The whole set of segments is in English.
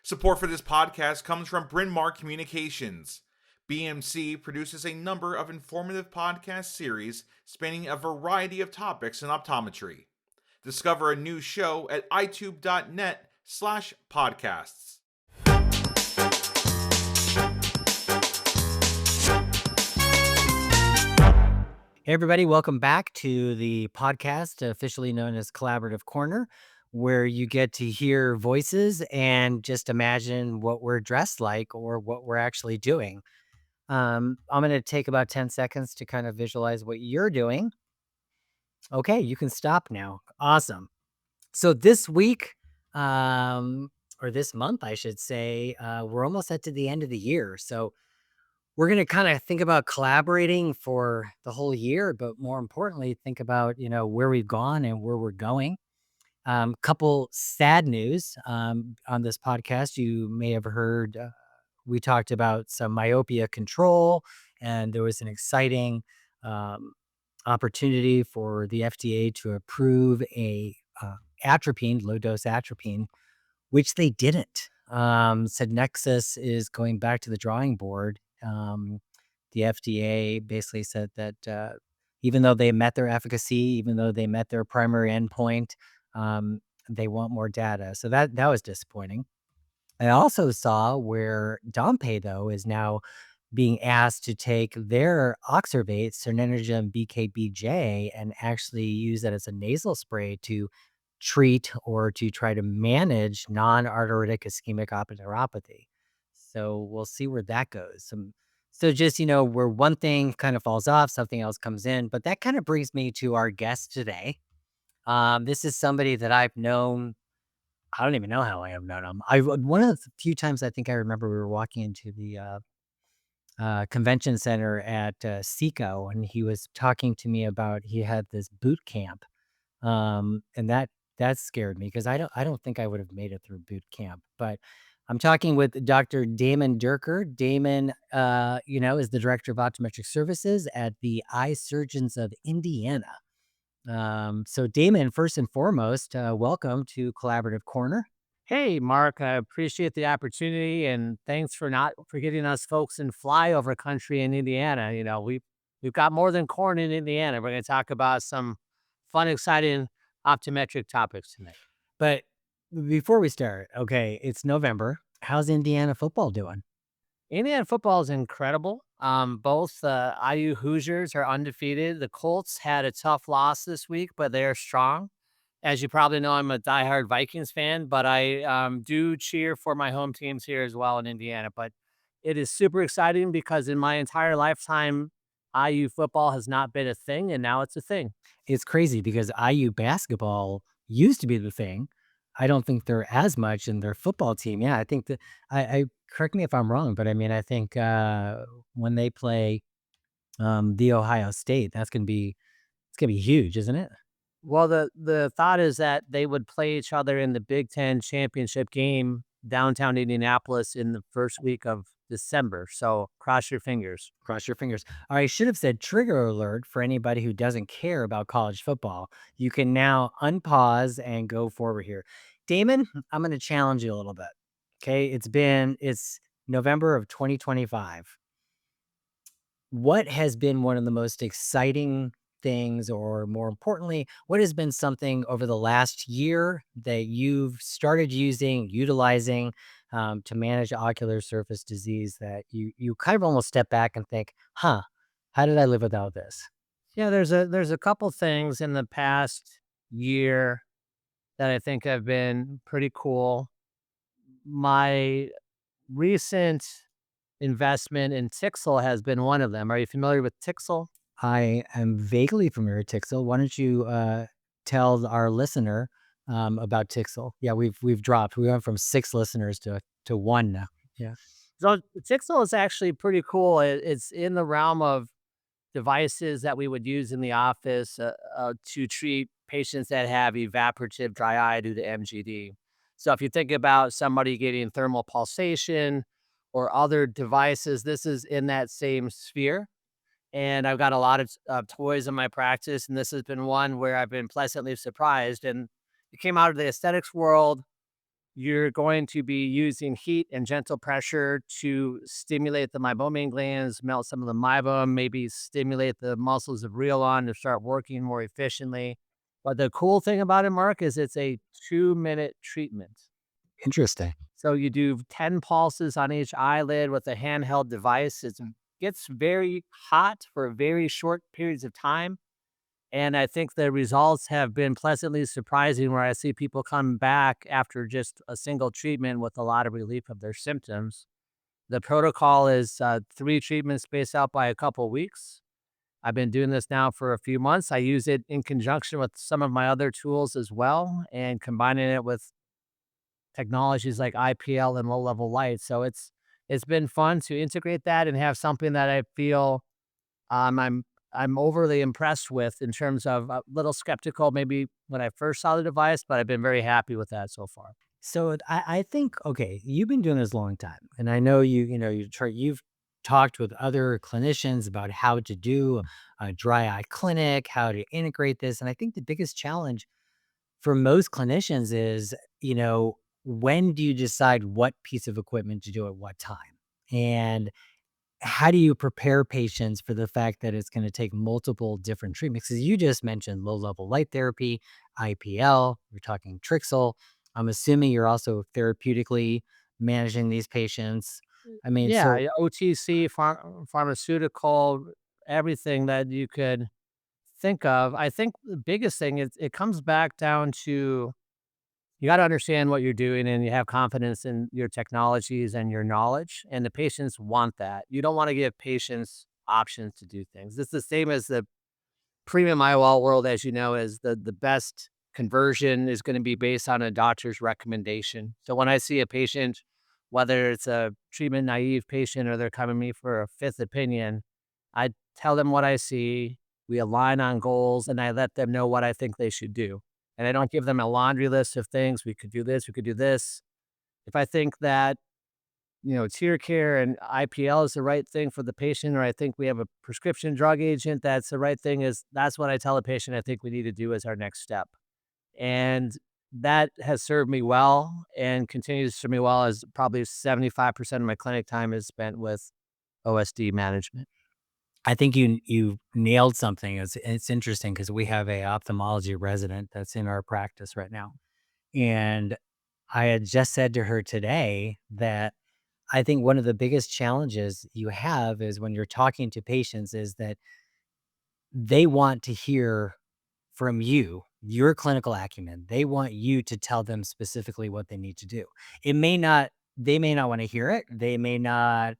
Support for this podcast comes from Bryn Mawr Communications. BMC produces a number of informative podcast series spanning a variety of topics in optometry. Discover a new show at itube.net/podcasts. Hey, everybody, welcome back to the podcast, officially known as Collaborative Corner, where you get to hear voices and just imagine what we're dressed like or what we're actually doing. I'm going to take about 10 seconds to kind of visualize what you're doing. Okay, you can stop now. Awesome. So this week, or this month, I should say, we're almost at to the end of the year. So we're going to kind of think about collaborating for the whole year, but more importantly, think about, where we've gone and where we're going. Couple sad news on this podcast. You may have heard we talked about some myopia control, and there was an exciting opportunity for the FDA to approve a atropine, low dose atropine, which they didn't. Said Nexus is going back to the drawing board. The FDA basically said that even though they met their efficacy, even though they met their primary endpoint, they want more data. So that was disappointing. I also saw where Dompay, though, is now being asked to take their oxyrvate, Cerninogen BKBJ, and actually use that as a nasal spray to treat or to try to manage non-arteritic ischemic optic-neuropathy. So we'll see where that goes. So just, where one thing kind of falls off, something else comes in. But that kind of brings me to our guest today. This is somebody that I've known. I don't even know how long I've known him. One of the few times I think I remember we were walking into the convention center at SECO, and he was talking to me about he had this boot camp. And that scared me because I don't think I would have made it through boot camp. But I'm talking with Dr. Damon Dierker. Damon, is the director of optometric services at the Eye Surgeons of Indiana. So Damon, first and foremost, welcome to Collaborative Corner. Hey, Mark, I appreciate the opportunity and thanks for not forgetting us folks in flyover country in Indiana. We've got more than corn in Indiana. We're going to talk about some fun, exciting optometric topics tonight. But before we start, okay, it's November. How's Indiana football doing? Indiana football is incredible. Both IU Hoosiers are undefeated. The Colts had a tough loss this week, but they're strong. As you probably know, I'm a diehard Vikings fan, but I do cheer for my home teams here as well in Indiana. But it is super exciting because in my entire lifetime, IU football has not been a thing, and now it's a thing. It's crazy because IU basketball used to be the thing. I don't think they're as much in their football team. Yeah, I think that I correct me if I'm wrong, but I mean, I think when they play the Ohio State, it's gonna be huge, isn't it? Well, the thought is that they would play each other in the Big Ten championship game downtown Indianapolis in the first week of December. So cross your fingers. Cross your fingers. All right, I should have said trigger alert for anybody who doesn't care about college football. You can now unpause and go forward here. Damon, I'm going to challenge you a little bit. Okay, it's November of 2025. What has been one of the most exciting things, or more importantly, what has been something over the last year that you've started utilizing to manage ocular surface disease that you kind of almost step back and think, how did I live without this? Yeah, there's a couple things in the past year that I think have been pretty cool. My recent investment in Tixel has been one of them. Are you familiar with Tixel? I am vaguely familiar with Tixel. Why don't you tell our listener about Tixel? Yeah, we've dropped. We went from 6 listeners to 1 now. Yeah. So Tixel is actually pretty cool. It's in the realm of devices that we would use in the office to treat patients that have evaporative dry eye due to MGD. So if you think about somebody getting thermal pulsation or other devices, this is in that same sphere. And I've got a lot of toys in my practice, and this has been one where I've been pleasantly surprised. And it came out of the aesthetics world. you're going to be using heat and gentle pressure to stimulate the meibomian glands, melt some of the meibum, maybe stimulate the muscles of rheolon to start working more efficiently. But the cool thing about it, Mark, is it's a 2-minute treatment. Interesting. So you do 10 pulses on each eyelid with a handheld device. It gets very hot for very short periods of time. And I think the results have been pleasantly surprising where I see people come back after just a single treatment with a lot of relief of their symptoms. The protocol is 3 treatments spaced out by a couple weeks. I've been doing this now for a few months. I use it in conjunction with some of my other tools as well and combining it with technologies like IPL and low level light. So it's been fun to integrate that and have something that I feel I'm overly impressed with in terms of a little skeptical maybe when I first saw the device, but I've been very happy with that so far. So I think, okay, you've been doing this a long time, and I know you've talked with other clinicians about how to do a dry eye clinic, how to integrate this, and I think the biggest challenge for most clinicians is, when do you decide what piece of equipment to do at what time? And how do you prepare patients for the fact that it's going to take multiple different treatments? Because you just mentioned low level light therapy, IPL, you're talking Trixel. I'm assuming you're also therapeutically managing these patients. I mean, Yeah, so OTC, pharmaceutical, everything that you could think of. I think the biggest thing is it comes back down to you got to understand what you're doing and you have confidence in your technologies and your knowledge. And the patients want that. You don't want to give patients options to do things. It's the same as the premium IOL world, as you know, is the best conversion is going to be based on a doctor's recommendation. So when I see a patient, whether it's a treatment naive patient or they're coming to me for a fifth opinion, I tell them what I see. We align on goals and I let them know what I think they should do. And I don't give them a laundry list of things. We could do this, we could do this. If I think that tear care and IPL is the right thing for the patient, or I think we have a prescription drug agent that's the right thing, that's what I tell the patient I think we need to do as our next step. And that has served me well and continues to serve me well as probably 75% of my clinic time is spent with OSD management. I think you nailed something. It's interesting because we have a ophthalmology resident that's in our practice right now. And I had just said to her today that I think one of the biggest challenges you have is when you're talking to patients is that they want to hear from you, your clinical acumen. They want you to tell them specifically what they need to do. They may not want to hear it. They may not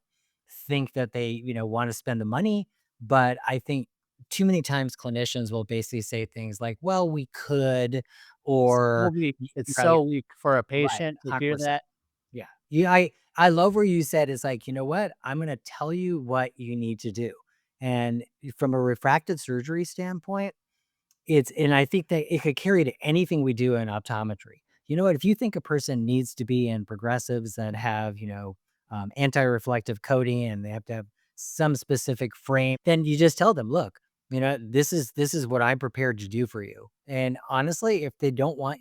think that they, want to spend the money, but I think too many times clinicians will basically say things like, well, we could, or It's right, so weak for a right, patient to hear 100%. that. Yeah. Yeah, I love where you said it's like, you know what? I'm going to tell you what you need to do. And from a refractive surgery standpoint, and I think that it could carry to anything we do in optometry. You know what? If you think a person needs to be in progressives that have, anti-reflective coating and they have to have some specific frame, then you just tell them, look, this is what I'm prepared to do for you. And honestly, if they don't want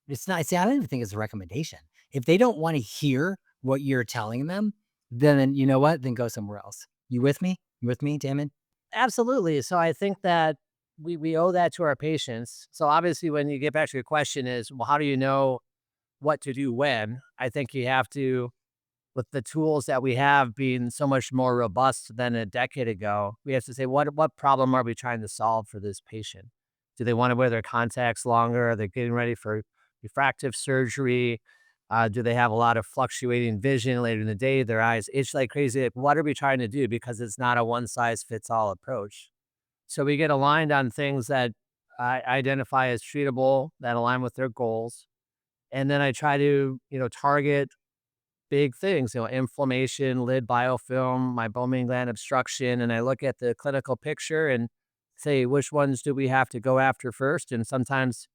it's not, see, I don't even think it's a recommendation. If they don't want to hear what you're telling them, then you know what? Then go somewhere else. You with me? You with me, Damon? Absolutely. So I think that we owe that to our patients. So obviously, when you get back to your question, is well, how do you know what to do when? I think you have to, with the tools that we have being so much more robust than a decade ago, we have to say what problem are we trying to solve for this patient? Do they want to wear their contacts longer? Are they getting ready for refractive surgery? Do they have a lot of fluctuating vision later in the day? Their eyes itch like crazy. Like, what are we trying to do? Because it's not a one size fits all approach. So we get aligned on things that I identify as treatable that align with their goals. And then I try to, target big things, inflammation, lid biofilm, meibomian gland obstruction. And I look at the clinical picture and say, which ones do we have to go after first? And sometimes,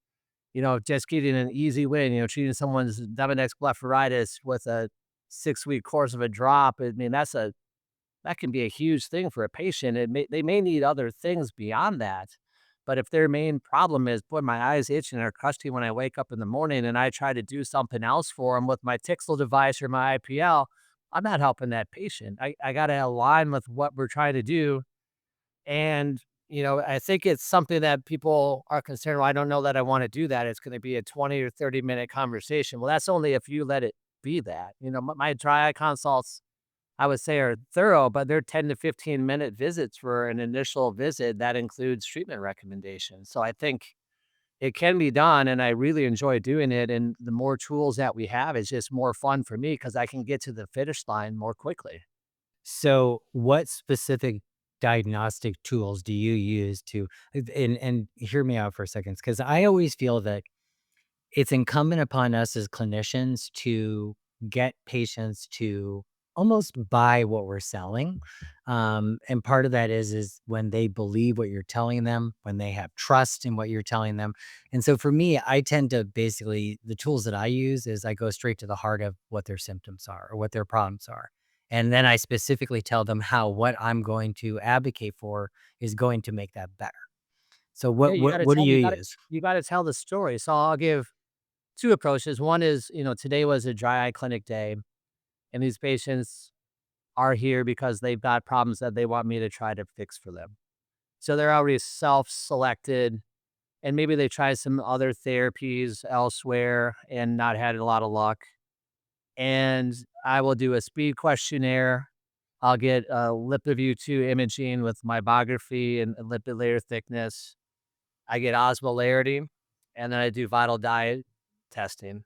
just getting an easy win, treating someone's Demodex blepharitis with a 6-week course of a drop. I mean, that can be a huge thing for a patient. They may need other things beyond that, But if their main problem is, boy, my eyes itching or crusty when I wake up in the morning and I try to do something else for them with my Tixel device or my IPL, I'm not helping that patient. I got to align with what we're trying to do. And, I think it's something that people are concerned, well, I don't know that I want to do that. It's going to be a 20 or 30-minute conversation. Well, that's only if you let it be that. My dry eye consults, I would say, are thorough, but they're 10 to 15-minute visits for an initial visit that includes treatment recommendations. So I think it can be done, and I really enjoy doing it. And the more tools that we have, it's just more fun for me because I can get to the finish line more quickly. So, what specific diagnostic tools do you use to and hear me out for a second, because I always feel that it's incumbent upon us as clinicians to get patients to almost buy what we're selling. And part of that is when they believe what you're telling them, when they have trust in what you're telling them. And so for me, I tend to basically, the tools that I use is I go straight to the heart of what their symptoms are or what their problems are. And then I specifically tell them how what I'm going to advocate for is going to make that better. So Yeah, what do you use? you gotta tell the story. So I'll give two approaches. One is, today was a dry eye clinic day, and these patients are here because they've got problems that they want me to try to fix for them. So they're already self-selected, and maybe they tried some other therapies elsewhere and not had a lot of luck. And I will do a speed questionnaire. I'll get a lip of view 2 imaging with mybography and lipid layer thickness. I get osmolarity, and then I do vital diet testing.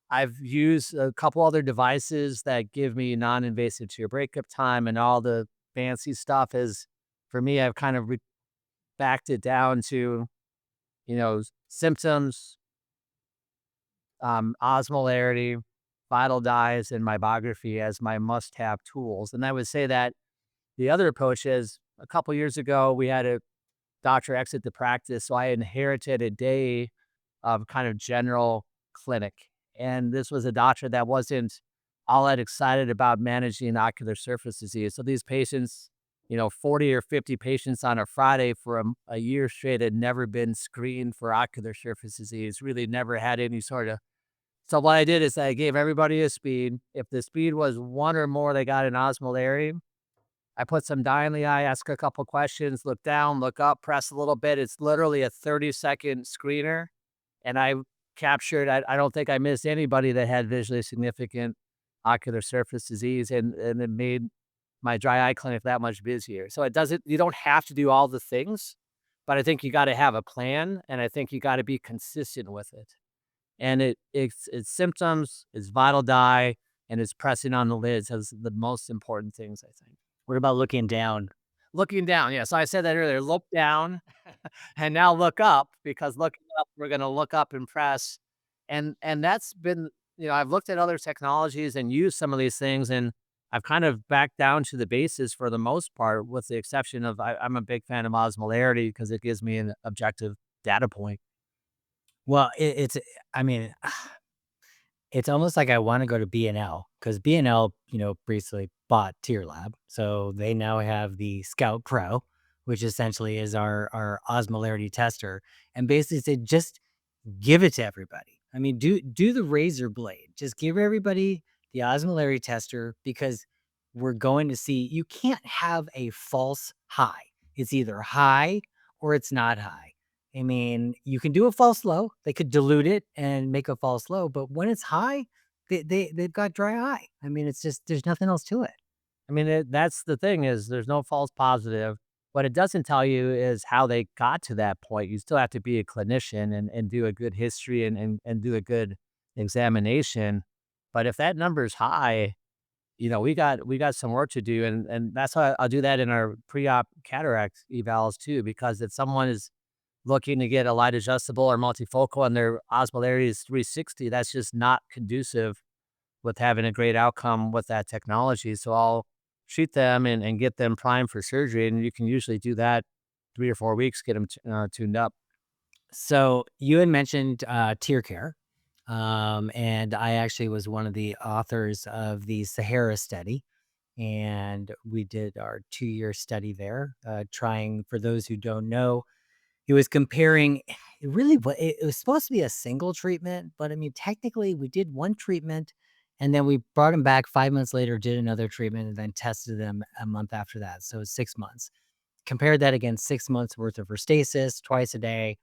I've used a couple other devices that give me non-invasive tear breakup time and all the fancy stuff is, for me, I've kind of backed it down to, symptoms, osmolarity, vital dyes, and mybography as my must-have tools. And I would say that the other approach is a couple years ago, we had a doctor exit the practice, so I inherited a day of kind of general clinic. And this was a doctor that wasn't all that excited about managing ocular surface disease. So these patients, 40 or 50 patients on a Friday for a year straight had never been screened for ocular surface disease, really never had any sort of. So what I did is I gave everybody a speed. If the speed was 1 or more, they got an osmolarity. I put some dye in the eye, ask a couple questions, look down, look up, press a little bit. It's literally a 30-second screener. And I don't think I missed anybody that had visually significant ocular surface disease, and it made my dry eye clinic that much busier. So you don't have to do all the things, but I think you got to have a plan, and I think you got to be consistent with it. And it's symptoms, it's vital dye, and it's pressing on the lids as the most important things, I think. What about looking down? Looking down, yeah, so I said that earlier, look down and now look up, because looking up, we're gonna look up and press, and that's been, I've looked at other technologies and used some of these things, and I've kind of backed down to the basis for the most part, with the exception of I'm a big fan of osmolarity because it gives me an objective data point. Well, I mean, it's almost like I wanna go to B&L because B&L, recently bought Tear Lab, so they now have the Scout Pro, which essentially is our osmolarity tester, and basically said, "Just give it to everybody." I mean, do the razor blade. Just give everybody the osmolarity tester because we're going to see you can't have a false high. It's either high or it's not high. I mean, you can do a false low. They could dilute it and make a false low, but when it's high, they've got dry eye. I mean, it's just there's nothing else to it. I mean, that's the thing, is there's no false positive. What it doesn't tell you is how they got to that point. You still have to be a clinician and do a good history and do a good examination. But if that number is high, we got some work to do, and that's why I'll do that in our pre-op cataract evals too, because if someone is looking to get a light adjustable or multifocal and their osmolarity is 360, that's just not conducive with having a great outcome with that technology. So I'll treat them and get them primed for surgery, and you can usually do that 3 or 4 weeks, get them tuned up. So you had mentioned tear care, and I actually was one of the authors of the Sahara study, and we did our 2-year study there, trying, for those who don't know, He was comparing it was supposed to be a single treatment, but I mean, technically we did one treatment and then we brought him back 5 months later, did another treatment, and then tested him a month after that. So 6 months. Compared that against 6 months worth of Restasis twice a day,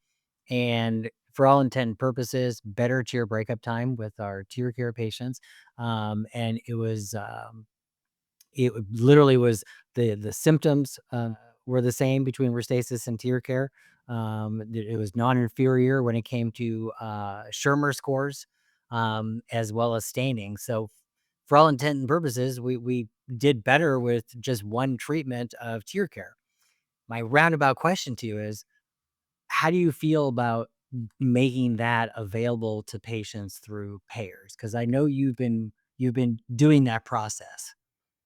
and for all intent and purposes, better tear breakup time with our tear care patients. And it literally was the symptoms were the same between Restasis and tear care. It was non-inferior when it came to Schirmer scores, as well as staining. So for all intent and purposes, we did better with just one treatment of tear care. My roundabout question to you is, how do you feel about making that available to patients through payers? Because I know you've been doing that process.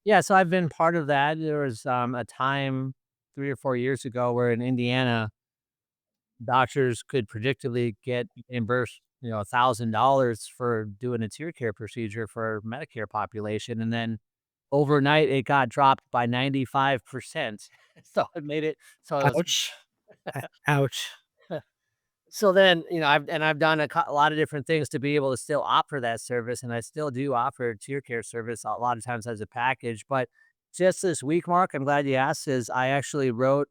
Yeah, so I've been part of that. There was a time 3 or 4 years ago where in Indiana, doctors could predictably get reimbursed, $1,000 for doing a tear care procedure for Medicare population, and then overnight it got dropped by 95%. So it made it so it was Ouch. Ouch. so then, I've done a lot of different things to be able to still offer that service, and I still do offer tear care service a lot of times as a package. But just this week, Mark, I'm glad you asked, is I actually wrote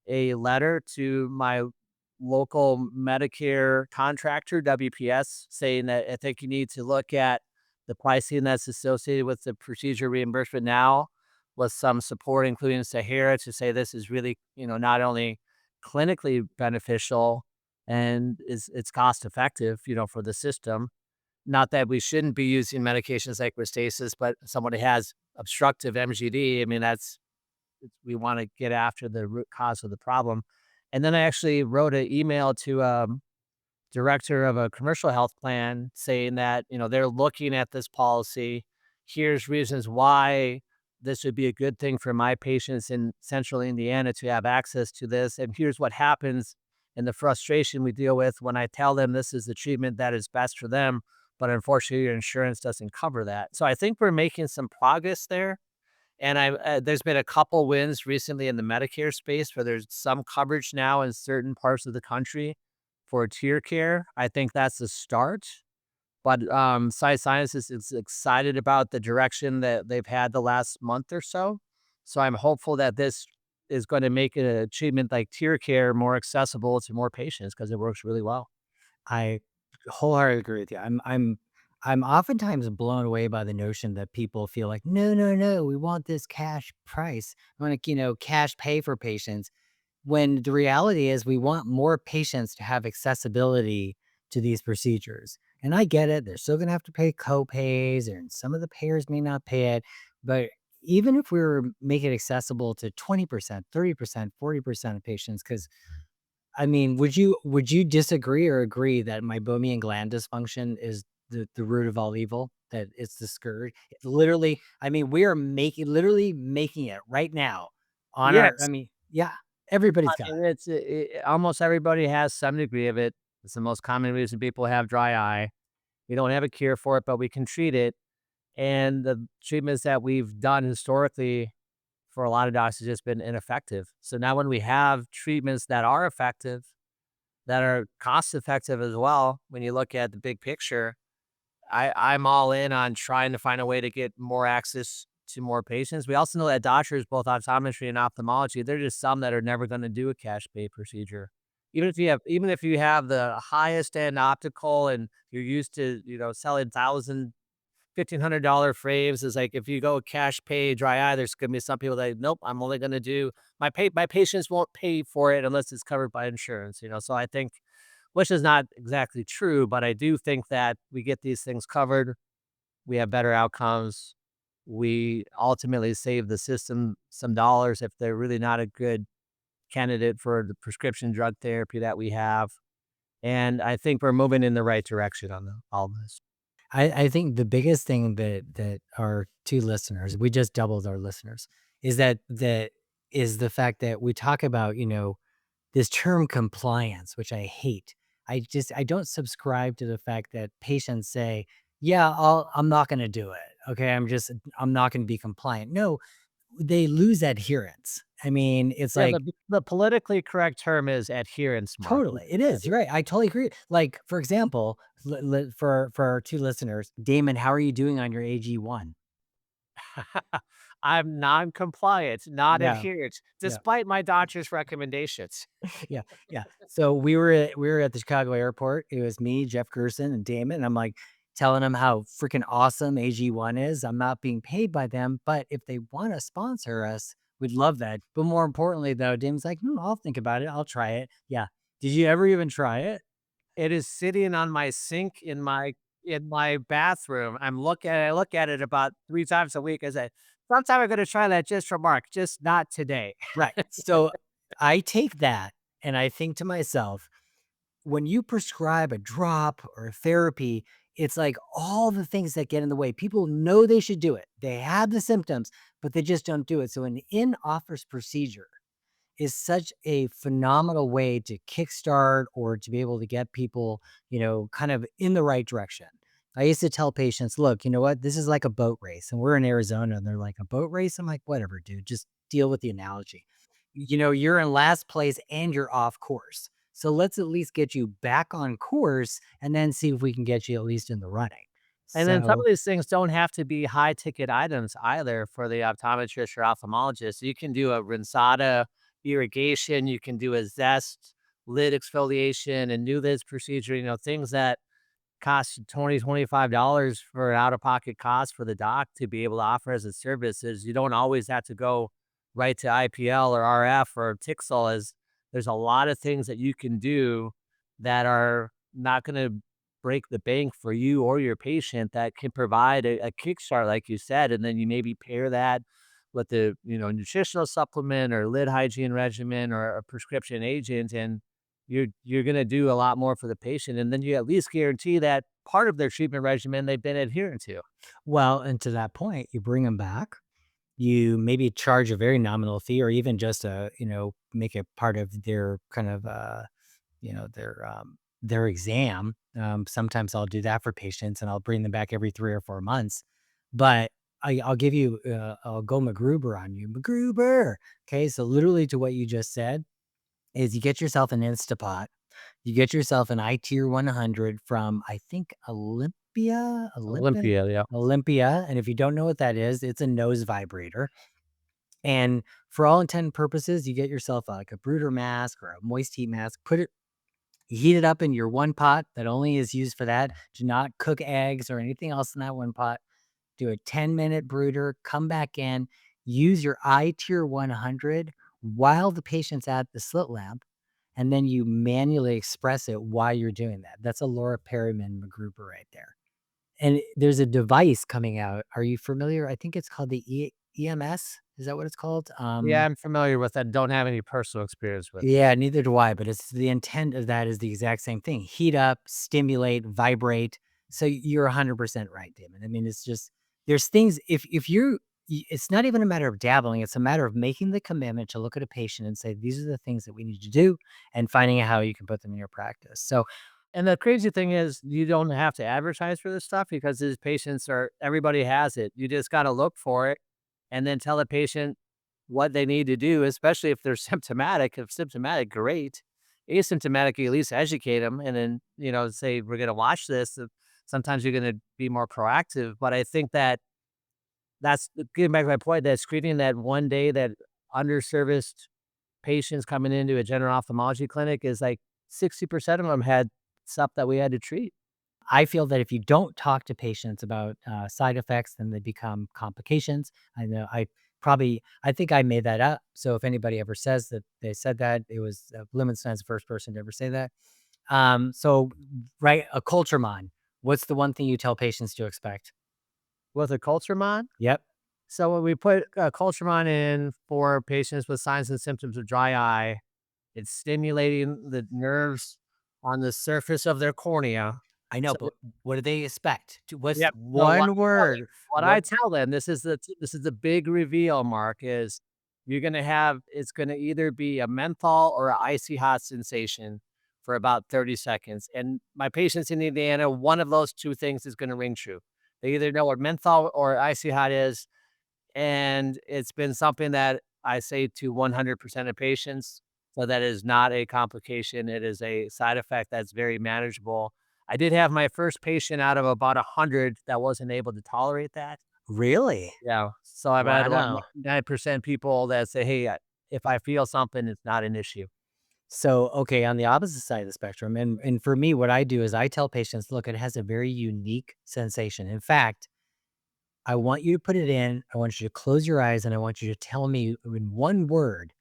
a letter to my local Medicare contractor, WPS, saying that I think you need to look at the pricing that's associated with the procedure reimbursement now, with some support, including Sahara, to say this is really, not only clinically beneficial and it's cost effective, for the system. Not that we shouldn't be using medications like Restasis, but someone who has obstructive MGD, I mean, we want to get after the root cause of the problem. And then I actually wrote an email to director of a commercial health plan saying that, they're looking at this policy. Here's reasons why this would be a good thing for my patients in central Indiana to have access to this. And here's what happens and the frustration we deal with when I tell them this is the treatment that is best for them. But unfortunately, your insurance doesn't cover that. So I think we're making some progress there. And there's been a couple wins recently in the Medicare space where there's some coverage now in certain parts of the country for tear care. I think that's a start. But Sight Sciences is excited about the direction that they've had the last month or so. So I'm hopeful that this is going to make a treatment like tear care more accessible to more patients because it works really well. I wholeheartedly agree with you. I'm oftentimes blown away by the notion that people feel like, no, no, no, we want this cash price. I want to, cash pay for patients. When the reality is we want more patients to have accessibility to these procedures. And I get it. They're still going to have to pay co-pays, and some of the payers may not pay it. But even if we were make it accessible to 20%, 30%, 40% of patients, because I mean, would you disagree or agree that meibomian gland dysfunction is the root of all evil? That it's the scourge. It's literally, I mean, we are literally making it right now on our. I Yes. mean, yeah, everybody's got it. And almost everybody has some degree of it. It's the most common reason people have dry eye. We don't have a cure for it, but we can treat it. And the treatments that we've done historically for a lot of docs has just been ineffective. So now when we have treatments that are effective, that are cost effective as well, when you look at the big picture, I'm all in on trying to find a way to get more access to more patients. We also know that doctors, both optometry and ophthalmology, there's just some that are never going to do a cash pay procedure. Even if you have the highest end optical and you're used to, selling $1,500 frames, is like if you go cash pay dry eye, there's gonna be some people that, nope, I'm only gonna do my patients won't pay for it unless it's covered by insurance. So I think, which is not exactly true, but I do think that we get these things covered, we have better outcomes, we ultimately save the system some dollars if they're really not a good candidate for the prescription drug therapy that we have. And I think we're moving in the right direction on all this. I think the biggest thing that our two listeners, we just doubled our listeners, is the fact that we talk about, this term compliance, which I hate. I don't subscribe to the fact that patients say, yeah, I'm not going to do it. Okay. I'm not going to be compliant. No, they lose adherence. I mean, it's Yeah, like the politically correct term is adherence, Mark. totally, it is. You're right. I totally agree. Like, for example, for our 2 listeners, Damon, how are you doing on your AG1? I'm non-compliant, not Yeah, adherent, yeah. despite my doctor's recommendations. Yeah, yeah. So we were at the Chicago airport. It was me, Jeff Gerson, and Damon. And I'm like telling them how freaking awesome AG1 is. I'm not being paid by them, but if they want to sponsor us, we'd love that. But more importantly, though, Damon's like, I'll think about it. I'll try it. Yeah. Did you ever even try it? It is sitting on my sink in my bathroom. I look at it about 3 times a week. I say, "Sometime I'm gonna try that just for Mark, just not today." Right. So I take that and I think to myself, when you prescribe a drop or a therapy, it's like all the things that get in the way. People know they should do it. They have the symptoms, but they just don't do it. So an in-office procedure is such a phenomenal way to kickstart or to be able to get people, kind of in the right direction. I used to tell patients, look, you know what? This is like a boat race. And we're in Arizona and they're like, a boat race? I'm like, whatever, dude. Just deal with the analogy. You're in last place and you're off course. So let's at least get you back on course and then see if we can get you at least in the running. And then some of So, these things don't have to be high ticket items either for the optometrist or ophthalmologist. You can do a Rinsada irrigation, you can do a Zest lid exfoliation and new lids procedure, things that cost you $20, $25 for an out-of-pocket cost for the doc to be able to offer as a service. Is you don't always have to go right to IPL or RF or Tixel. As there's a lot of things that you can do that are not gonna break the bank for you or your patient that can provide a kickstart, like you said, and then you maybe pair that with the, nutritional supplement or lid hygiene regimen or a prescription agent, and you're gonna do a lot more for the patient, and then you at least guarantee that part of their treatment regimen they've been adherent to. well, and to that point, you bring them back. You maybe charge a very nominal fee or even just make it part of their kind of, their exam. Sometimes I'll do that for patients and I'll bring them back every 3 or 4 months. But I'll give you, I'll go MacGruber on you. MacGruber. Okay. So literally to what you just said is you get yourself an Instapot. You get yourself an iTier 100 from, I think, Olympia, yeah. Olympia. And if you don't know what that is, it's a nose vibrator. And for all intent and purposes, you get yourself like a brooder mask or a moist heat mask, heat it up in your one pot that only is used for that. Do not cook eggs or anything else in that one pot. Do a 10-minute brooder, come back in, use your iTier 100 while the patient's at the slit lamp, and then you manually express it while you're doing that. That's a Laura Perryman MacGruber right there. And there's a device coming out. Are you familiar? I think it's called the EMS. Is that what it's called? Yeah, I'm familiar with that, don't have any personal experience with it. Yeah, neither do I, but it's the intent of that is the exact same thing. Heat up, stimulate, vibrate. So you're 100% right, Damon. I mean, it's just there's things if you're it's not even a matter of dabbling, it's a matter of making the commitment to look at a patient and say these are the things that we need to do and finding out how you can put them in your practice. So, And the crazy thing is you don't have to advertise for this stuff because these patients are everybody has it. You just gotta look for it and then tell the patient what they need to do, especially if they're symptomatic. If symptomatic, great. Asymptomatic, you at least educate them and then, say, we're going to watch this. Sometimes you're going to be more proactive. But I think that's getting back to my point that screening that one day that underserviced patients coming into a general ophthalmology clinic is like 60% of them had stuff that we had to treat. I feel that if you don't talk to patients about side effects, then they become complications. I know I think I made that up. So if anybody ever says that they said that, it was Bloomenstein's the first person to ever say that. So, right, a culture mon. What's the one thing you tell patients to expect? With a Culturemon, Yep. so when we put Culturemon in for patients with signs and symptoms of dry eye, it's stimulating the nerves on the surface of their cornea. I know, So but what do they expect? What's yep. So one word? what I What? tell them, this is the big reveal, Mark, is it's gonna either be a menthol or an icy hot sensation for about 30 seconds. And my patients in Indiana, one of those 2 things is gonna ring true. They either know what menthol or icy hot is, and it's been something that I say to 100% of patients. So that is not a complication. It is a side effect that's very manageable. I did have my first patient out of about 100 that wasn't able to tolerate that. Really? Yeah. So I've had like Wow. 9% people that say, hey, if I feel something, it's not an issue. So, okay, on the opposite side of the spectrum, and for me, what I do is I tell patients, look, it has a very unique sensation. In fact, I want you to put it in. I want you to close your eyes and I want you to tell me in one word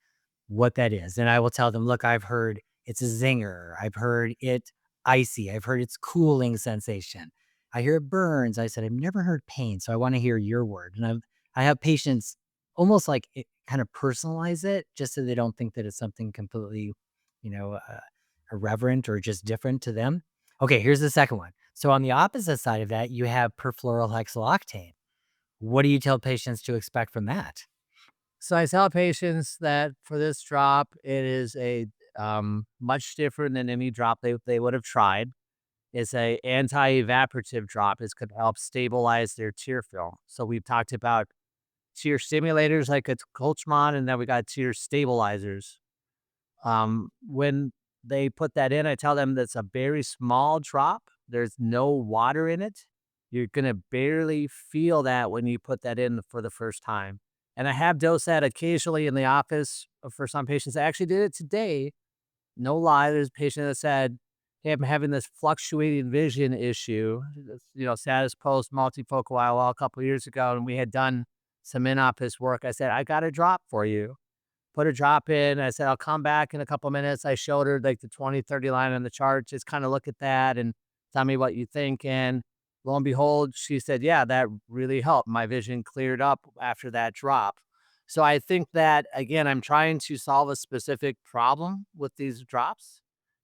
what that is. And I will tell them, look, I've heard it's a zinger. I've heard it icy. I've heard it's cooling sensation. I hear it burns. I said, I've never heard pain. So I want to hear your word. And I have patients almost like it, kind of personalize it just so they don't think that it's something completely, you know, irreverent or just different to them. Okay, here's the second one. So on the opposite side of that, you have perfluorohexyloctane. What do you tell patients to expect from that? So I tell patients that for this drop, it is a much different than any drop they would have tried. It's a anti-evaporative drop. It's going to help stabilize their tear film. So we've talked about tear stimulators like a Colchmon, and then we got tear stabilizers. When they put that in, I tell them that's a very small drop. There's no water in it. You're going to barely feel that when you put that in for the first time. And I have dosed that occasionally in the office for some patients. I actually did it today. No lie. There's a patient that said, hey, I'm having this fluctuating vision issue, status post multifocal IOL a couple of years ago. And we had done some in-office work. I said, I got a drop for you. Put a drop in. I said, I'll come back in a couple of minutes. I showed her like the 20-30 line on the chart. Just kind of look at that and tell me what you think. And lo and behold, she said, yeah, that really helped. My vision cleared up after that drop. So I think that, again, I'm trying to solve a specific problem with these drops.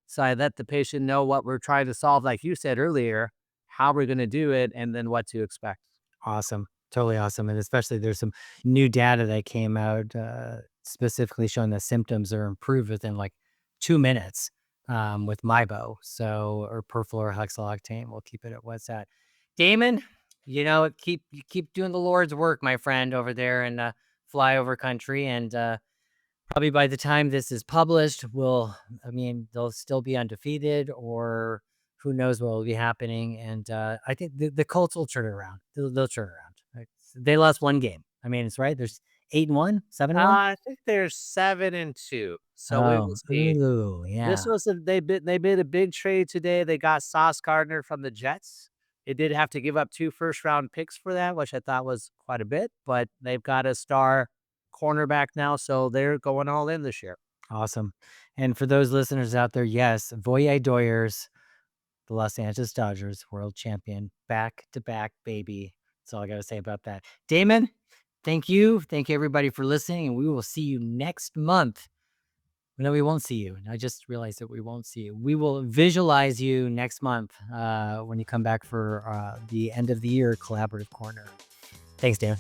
So I let the patient know what we're trying to solve, like you said earlier, how we're going to do it, and then what to expect. Awesome. Totally awesome. And especially there's some new data that came out specifically showing that symptoms are improved within like 2 minutes with Mibo. So, or perfluorohexyloctane. We'll keep it at what's that. Damon, you keep doing the Lord's work, my friend, over there in flyover country. And probably by the time this is published, they'll still be undefeated or who knows what will be happening. And I think the Colts will turn it around. They'll turn it around. Like, they lost one game. I mean, it's right. There's 8-1, 7-1. I think they're 7-2. So we will Oh, see. ooh, yeah. They made a big trade today. They got Sauce Gardner from the Jets. It did have to give up 2 first-round picks for that, which I thought was quite a bit, but they've got a star cornerback now, so they're going all in this year. Awesome. And for those listeners out there, yes, Voye Doyers, the Los Angeles Dodgers world champion, back to back, baby. That's all I got to say about that. Damon, thank you. Thank you, everybody, for listening. And we will see you next month. No, we won't see you. I just realized that we won't see you. We will visualize you next month when you come back for the end of the year collaborative corner. Thanks, Dan.